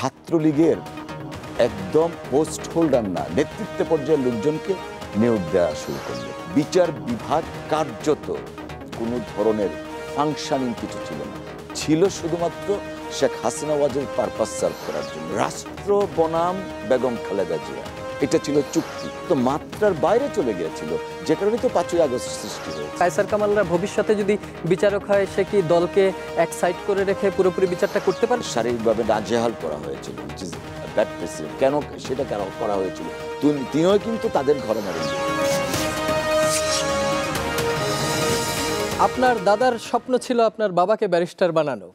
ছাত্রলীগের একদম post holder না, নেতৃত্ব পর্যায়ের লোকজনকে নিয়োগ দেওয়া শুরু করলো। বিচার বিভাগ কার্যত কোনো ধরনের ফাংশনিং কিছু ছিল না, ছিল শুধুমাত্র শেখ হাসিনা ওয়াজের পারপাস সার্ভ করার জন্য। রাষ্ট্র বনাম বেগম খালেদা জিয়া, এটা ছিল চুক্তি, তো মাত্রার বাইরে চলে গিয়েছিল, যে কারণে তো 5ই আগস্ট সৃষ্টি হয়েছে। কায়সার কামালরা ভবিষ্যতে যদি বিচারক হয়, সে কি দলকে এক সাইড করে রেখে পুরোপুরি বিচারটা করতে পারে? শারীরিকভাবে নাজেহাল করা হয়েছিল, ব্যাড প্রেসিডেন্ট। কেন সেটা কেন করা হয়েছিল? তিনিও কিন্তু তাদের ঘরানার। আপনার দাদার স্বপ্ন ছিল আপনার বাবাকে ব্যারিস্টার বানানো।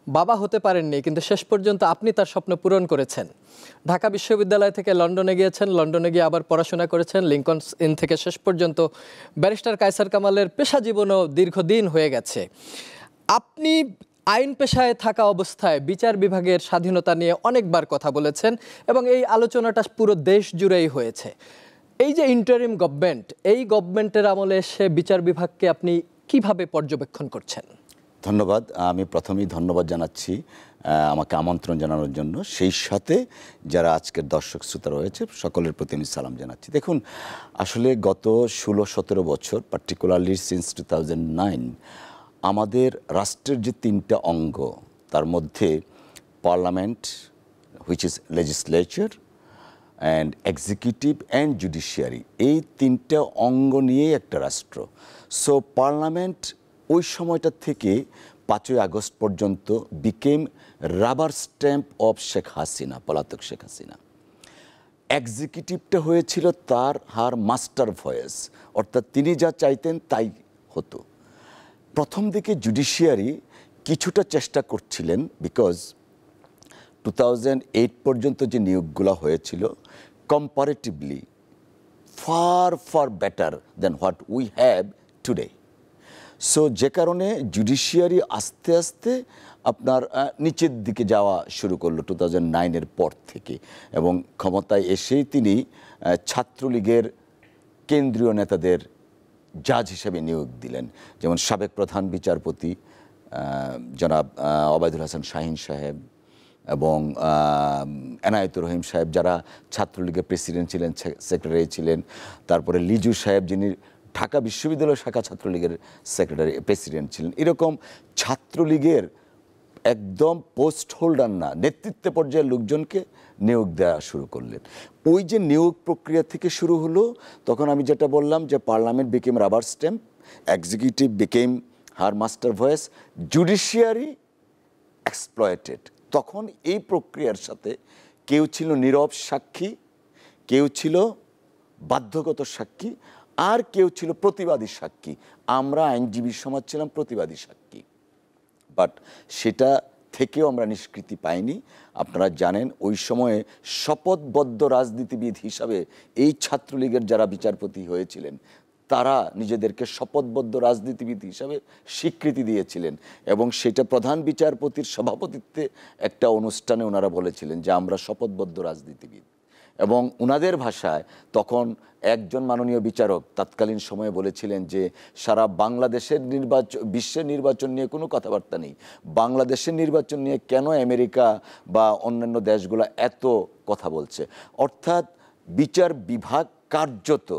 বাবা হতে পারেননি, কিন্তু শেষ পর্যন্ত আপনি তার স্বপ্ন পূরণ করেছেন। ঢাকা বিশ্ববিদ্যালয় থেকে লন্ডনে গিয়েছেন, লন্ডনে গিয়ে আবার পড়াশোনা করেছেন। লিঙ্কনস ইন থেকে শেষ পর্যন্ত ব্যারিস্টার কায়সার কামালের পেশা জীবনও দীর্ঘদিন হয়ে গেছে। আপনি আইন পেশায় থাকা অবস্থায় বিচার বিভাগের স্বাধীনতা নিয়ে অনেকবার কথা বলেছেন এবং এই আলোচনাটা পুরো দেশ জুড়েই হয়েছে। এই যে ইন্টারিম গভর্নমেন্ট, এই গভর্নমেন্টের আমলে এসে বিচার বিভাগকে আপনি কিভাবে পর্যবেক্ষণ করছেন? ধন্যবাদ। আমি প্রথমেই ধন্যবাদ জানাচ্ছি আমাকে আমন্ত্রণ জানানোর জন্য। সেই সাথে যারা আজকের দর্শক শ্রোতা রয়েছে সকলের প্রতি আমি সালাম জানাচ্ছি। দেখুন, আসলে গত 16-17 বছর, পার্টিকুলারলি সিন্স 2009, আমাদের রাষ্ট্রের যে 3টা অঙ্গ, তার মধ্যে parliament, which is legislature, and executive and judiciary, এই 3টা অঙ্গ নিয়েই একটা রাষ্ট্র। সো পার্লামেন্ট ওই সময়টা থেকে 5ই আগস্ট পর্যন্ত became rubber stamp of Sheikh Hasina, পলাতক শেখ হাসিনা। এক্সিকিউটিভটা হয়েছিল হার মাস্টার ভয়েস, অর্থাৎ তিনি যা চাইতেন তাই হতো। প্রথম দিকে জুডিশিয়ারি কিছুটা চেষ্টা করছিলেন, বিকজ 2008 পর্যন্ত যে নিয়োগগুলো হয়েছিল comparatively far better then what we have today. So যে কারণে জুডিশিয়ারি আস্তে আস্তে আপনার নিচের দিকে যাওয়া শুরু করলো 2009-এর পর থেকে, এবং ক্ষমতায় এসেই তিনি ছাত্রলীগের কেন্দ্রীয় নেতাদের জাজ হিসেবে নিয়োগ দিলেন। যেমন সাবেক প্রধান বিচারপতি জনাব ওবায়দুল হাসান শাহীন সাহেব এবং এনায়েতুর রহিম সাহেব, যারা ছাত্রলীগের প্রেসিডেন্ট ছিলেন, সেক্রেটারি ছিলেন। তারপরে লিজু সাহেব, যিনি ঢাকা বিশ্ববিদ্যালয় শাখা ছাত্রলীগের সেক্রেটারি প্রেসিডেন্ট ছিলেন। এরকম ছাত্রলীগের একদম পোস্ট হোল্ডার না, নেতৃত্ব পর্যায়ের লোকজনকে নিয়োগ দেওয়া শুরু করলেন। ওই যে নিয়োগ প্রক্রিয়া থেকে শুরু হলো, তখন আমি যেটা বললাম যে parliament became rubber stamp, executive became her master voice, judiciary exploited. তখন এই প্রক্রিয়ার সাথে কেউ ছিল নীরব সাক্ষী, কেউ ছিল বাধ্যগত সাক্ষী, আর কেউ ছিল প্রতিবাদী সাক্ষী। আমরা আইনজীবী সমাজ ছিলাম প্রতিবাদী সাক্ষী, বাট সেটা থেকেও আমরা নিষ্কৃতি পাইনি। আপনারা জানেন ওই সময়ে শপথবদ্ধ রাজনীতিবিদ হিসাবে এই ছাত্রলীগের যারা বিচারপতি হয়েছিলেন, তারা নিজেদেরকে শপথবদ্ধ রাজনীতিবিদ হিসাবে স্বীকৃতি দিয়েছিলেন, এবং সেটা প্রধান বিচারপতির সভাপতিত্বে একটা অনুষ্ঠানে ওনারা বলেছিলেন যে আমরা শপথবদ্ধ রাজনীতিবিদ। এবং ওনাদের ভাষায় তখন একজন মাননীয় বিচারক তৎকালীন সময়ে বলেছিলেন যে সারা বাংলাদেশের বিশ্বের নির্বাচন নিয়ে কোনো কথাবার্তা নেই, বাংলাদেশের নির্বাচন নিয়ে কেন আমেরিকা বা অন্যান্য দেশগুলো এত কথা বলছে। অর্থাৎ বিচার বিভাগ কার্যত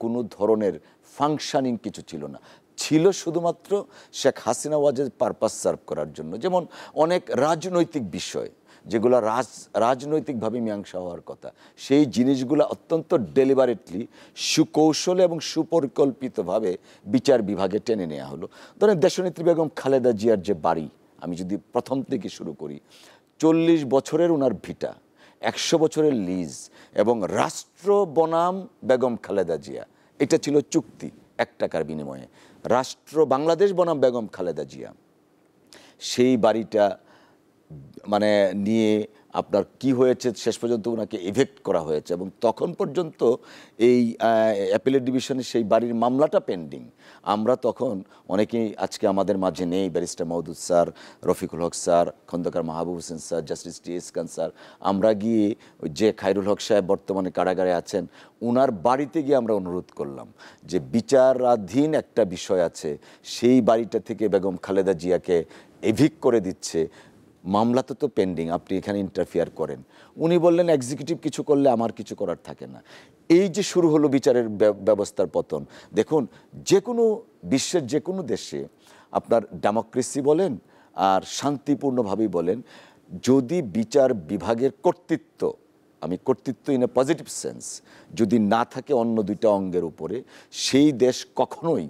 কোনো ধরনের ফাংশনিং কিছু ছিল না, ছিল শুধুমাত্র শেখ হাসিনা ওয়াজের পারপাস সার্ভ করার জন্য। যেমন অনেক রাজনৈতিক বিষয় যেগুলো রাজনৈতিকভাবে মীমাংসা হওয়ার কথা, সেই জিনিসগুলো অত্যন্ত ডেলিবারেটলি, সুকৌশলে এবং সুপরিকল্পিতভাবে বিচার বিভাগে টেনে নেওয়া হলো। ধরেন দেশনেত্রী বেগম খালেদা জিয়ার যে বাড়ি, আমি যদি প্রথম থেকে শুরু করি, 40 বছরের ওনার ভিটা, 100 বছরের লিজ, এবং রাষ্ট্র বনাম বেগম খালেদা জিয়া, এটা ছিল চুক্তি 1 টাকার বিনিময়ে। রাষ্ট্র বাংলাদেশ বনাম বেগম খালেদা জিয়া, সেই বাড়িটা মানে নিয়ে আপনার কি হয়েছে, শেষ পর্যন্ত ওনাকে ইভেক্ট করা হয়েছে, এবং তখন পর্যন্ত এই অ্যাপিলেট ডিভিশনে সেই বাড়ির মামলাটা পেন্ডিং। আমরা তখন অনেকেই আজকে আমাদের মাঝে নেই, ব্যারিস্টার মওদুদ স্যার, রফিকুল হক sir, Khandakar Mahbub Hossain sir, justice T.S.. খান স্যার, আমরা গিয়ে যে খায়রুল হক সাহেব বর্তমানে কারাগারে আছেন, ওনার বাড়িতে গিয়ে আমরা অনুরোধ করলাম যে বিচারাধীন একটা বিষয় আছে, সেই বাড়িটা থেকে বেগম খালেদা জিয়াকে এভিক্ট করে দিচ্ছে, মামলা তো পেন্ডিং, আপনি এখানে ইন্টারফিয়ার করেন। উনি বললেন এক্সিকিউটিভ কিছু করলে আমার কিছু করার থাকে না। এই যে শুরু হলো বিচারের ব্যবস্থার পতন। দেখুন, যে কোনো বিশ্বের যে কোনো দেশে আপনার ডেমোক্রেসি বলেন আর শান্তিপূর্ণভাবেই বলেন, যদি বিচার বিভাগের কর্তৃত্ব, আমি কর্তৃত্ব ইন এ পজিটিভ সেন্স, যদি না থাকে অন্য দুইটা অঙ্গের উপরে, সেই দেশ কখনোই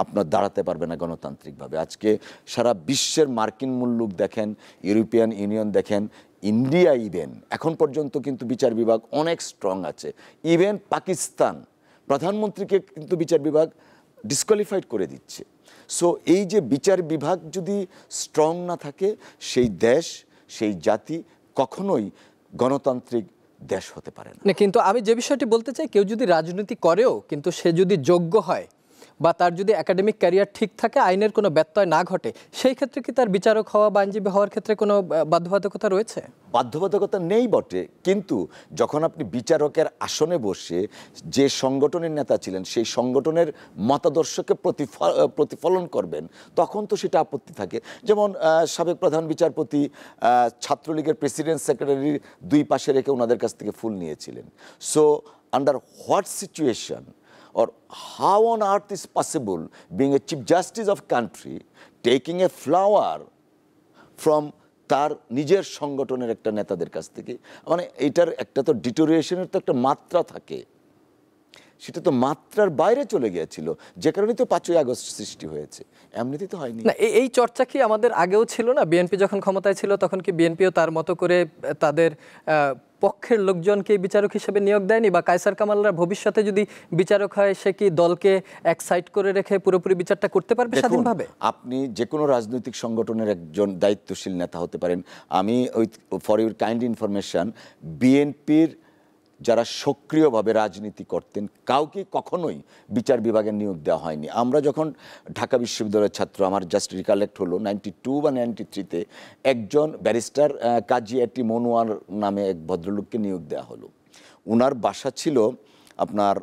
আপনার দাঁড়াতে পারবে না গণতান্ত্রিকভাবে। আজকে সারা বিশ্বের মার্কিন মুল্লুক দেখেন, ইউরোপিয়ান ইউনিয়ন দেখেন, ইন্ডিয়া ইভেন এখন পর্যন্ত কিন্তু বিচার বিভাগ অনেক স্ট্রং আছে। ইভেন পাকিস্তান প্রধানমন্ত্রীকে কিন্তু বিচার বিভাগ ডিসকোয়ালিফাইড করে দিচ্ছে। সো এই যে বিচার বিভাগ যদি স্ট্রং না থাকে, সেই দেশ, সেই জাতি কখনোই গণতান্ত্রিক দেশ হতে পারে না। না, কিন্তু আমি যে বিষয়টি বলতে চাই, কেউ যদি রাজনীতি করেও কিন্তু সে যদি যোগ্য হয় বা তার যদি একাডেমিক ক্যারিয়ার ঠিক থাকে, আইনের কোনো ব্যত্যয় না ঘটে, সেই ক্ষেত্রে কি তার বিচারক হওয়া বা আইনজীবী হওয়ার ক্ষেত্রে কোনো বাধ্যবাধকতা রয়েছে? বাধ্যবাধকতা নেই বটে, কিন্তু যখন আপনি বিচারকের আসনে বসে যে সংগঠনের নেতা ছিলেন সেই সংগঠনের মতাদর্শকে প্রতিফলন করবেন, তখন তো সেটা আপত্তি থাকে। যেমন সাবেক প্রধান বিচারপতি ছাত্রলীগের প্রেসিডেন্ট সেক্রেটারির দুই পাশে রেখে ওনাদের কাছ থেকে ফুল নিয়েছিলেন। So under what situation or how on earth is possible, being a chief justice of country, taking a flower from তার নিজের সংগঠনের একটা নেতাদের কাছ থেকে, মানে এটার একটা তো ডিটোরিয়েশনের তো একটা মাত্রা থাকে, সেটা তো মাত্রার বাইরে চলে গিয়েছিল, যে কারণে তো 5ই আগস্ট সৃষ্টি হয়েছে, এমনিতে তো হয়নি। না, এই চর্চা কি আমাদের আগেও ছিল না? বিএনপি যখন ক্ষমতায় ছিল তখন কি বিএনপিও তার মতো করে তাদের পক্ষের লোকজনকে বিচারক হিসেবে নিয়োগ দেয়নি? বা কায়সার কামালরা ভবিষ্যতে যদি বিচারক হয়, সে কি দলকে এক সাইড করে রেখে পুরোপুরি বিচারটা করতে পারবে স্বাধীনভাবে? আপনি যে কোনো রাজনৈতিক সংগঠনের একজন দায়িত্বশীল নেতা হতে পারেন। আমি ওই ফর ইউর কাইন্ড ইনফরমেশন, বিএনপির যারা সক্রিয়ভাবে রাজনীতি করতেন কাউকে কখনোই বিচার বিভাগে নিয়োগ দেওয়া হয়নি। আমরা যখন ঢাকা বিশ্ববিদ্যালয়ের ছাত্র, আমার জাস্ট রিকালেক্ট হলো 92 বা 93-তে একজন ব্যারিস্টার কাজী এটি মনোয়ার নামে এক ভদ্রলোককে নিয়োগ দেওয়া হলো। ওনার বাসা ছিল আপনার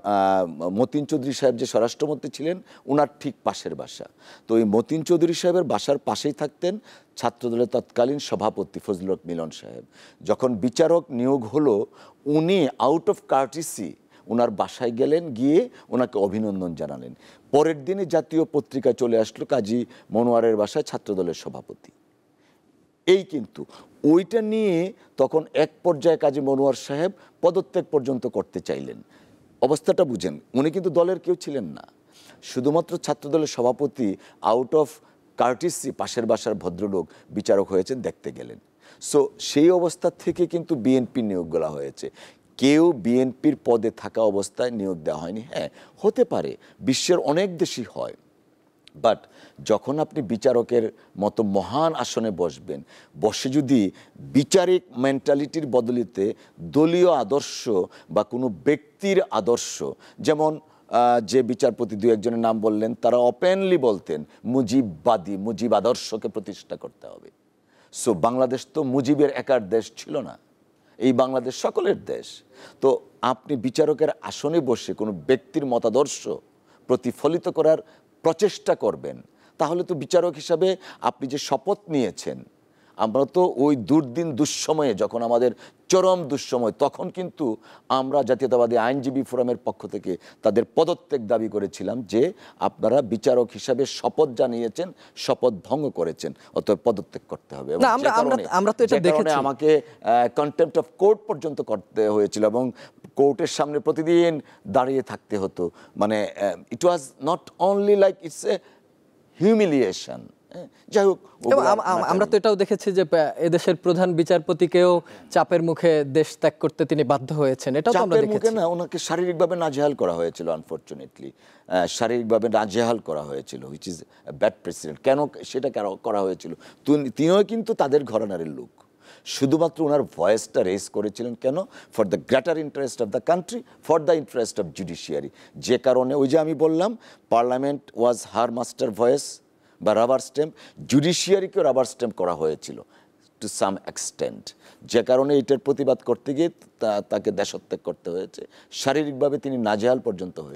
মতিন চৌধুরী সাহেব যে স্বরাষ্ট্রমন্ত্রী ছিলেন, ওনার ঠিক পাশের বাসা। তো ওই মতিন চৌধুরী সাহেবের বাসার পাশেই থাকতেন ছাত্রদলের তৎকালীন সভাপতি ফজলুল হক মিলন সাহেব। যখন বিচারক নিয়োগ হলো, উনি আউট অফ কার্টিসি ওনার বাসায় গেলেন, গিয়ে ওনাকে অভিনন্দন জানালেন। পরের দিনে জাতীয় পত্রিকা চলে আসলো কাজী মনোয়ারের বাসায় ছাত্রদলের সভাপতি। এই কিন্তু ওইটা নিয়ে তখন এক পর্যায়ে কাজী মনোয়ার সাহেব পদত্যাগ পর্যন্ত করতে চাইলেন। অবস্থাটা বুঝেন, উনি কিন্তু দলের কেউ ছিলেন না, শুধুমাত্র ছাত্রদলের সভাপতি আউট অফ কার্টিসি পাশের বাসার ভদ্রলোক বিচারক হয়েছেন দেখতে গেলেন। সো সেই অবস্থা থেকে কিন্তু বিএনপি নিয়োগগুলো হয়েছে। কেউ বিএনপির পদে থাকা অবস্থায় নিয়োগ দেওয়া হয়নি। হ্যাঁ, হতে পারে, বিশ্বের অনেক দেশই হয়, বাট যখন আপনি বিচারকের মতো মহান আসনে বসবেন, বসে যদি বিচারিক মেন্টালিটির বদলিতে দলীয় আদর্শ বা কোনো ব্যক্তির আদর্শ, যেমন যে বিচারপতি দু একজনের নাম বললেন, তারা ওপেনলি বলতেন মুজিববাদী, মুজিব আদর্শকে প্রতিষ্ঠা করতে হবে। সো বাংলাদেশ তো মুজিবের একার দেশ ছিল না, এই বাংলাদেশ সকলের দেশ। তো আপনি বিচারকের আসনে বসে কোনো ব্যক্তির মতাদর্শ প্রতিফলিত করার প্রচেষ্টা করবেন, তাহলে তো বিচারক হিসাবে আপনি যে শপথ নিয়েছেন, আমরা তো ওই দুর্দিন দুঃসময়ে, যখন আমাদের চরম দুঃসময়, তখন কিন্তু আমরা জাতীয়তাবাদী আইনজীবী ফোরামের পক্ষ থেকে তাদের পদত্যাগ দাবি করেছিলাম যে আপনারা বিচারক হিসাবে শপথ জানিয়েছেন, শপথ ভঙ্গ করেছেন, অতএব পদত্যাগ করতে হবে। না, আমরা তো এটা দেখেছি, আমাকে কন্টেম্পট অফ কোর্ট পর্যন্ত করতে হয়েছিল এবং কোর্টের সামনে প্রতিদিন দাঁড়িয়ে থাকতে হতো। মানে it was not only like it's a humiliation. যাই হোক, আমরা তো এটাও দেখেছি যে এদেশের প্রধান বিচারপতিকেও চাপের মুখে দেশ ত্যাগ করতে তিনি বাধ্য হয়েছেন, এটাও তো আমরা দেখেছি। না, ওনাকে শারীরিকভাবে নাজেহাল করা হয়েছিল, আনফরচুনেটলি শারীরিকভাবে নাজেহাল করা হয়েছিল, হুইচ ইজ ব্যাড প্রেসিডেন্ট। কেন সেটা করা হয়েছিল? তিনিও কিন্তু তাদের ঘরানারের লোক, শুধুমাত্র ওনার ভয়েসটা রেজ করেছিলেন কেন? For the greater interest of the country, for the interest of judiciary. যে কারণে ওই যে আমি বললাম, পার্লামেন্ট ওয়াজ হার মাস্টার ভয়েস বা রাবার স্ট্যাম্প, জুডিশিয়ারিকেও রাবার স্ট্যাম্প করা হয়েছিল টু সাম এক্সটেন্ট। যে কারণে এটার প্রতিবাদ করতে গিয়ে তাকে দেশত্যাগ করতে হয়েছে, শারীরিকভাবে তিনি নাজেহাল পর্যন্ত হয়েছে।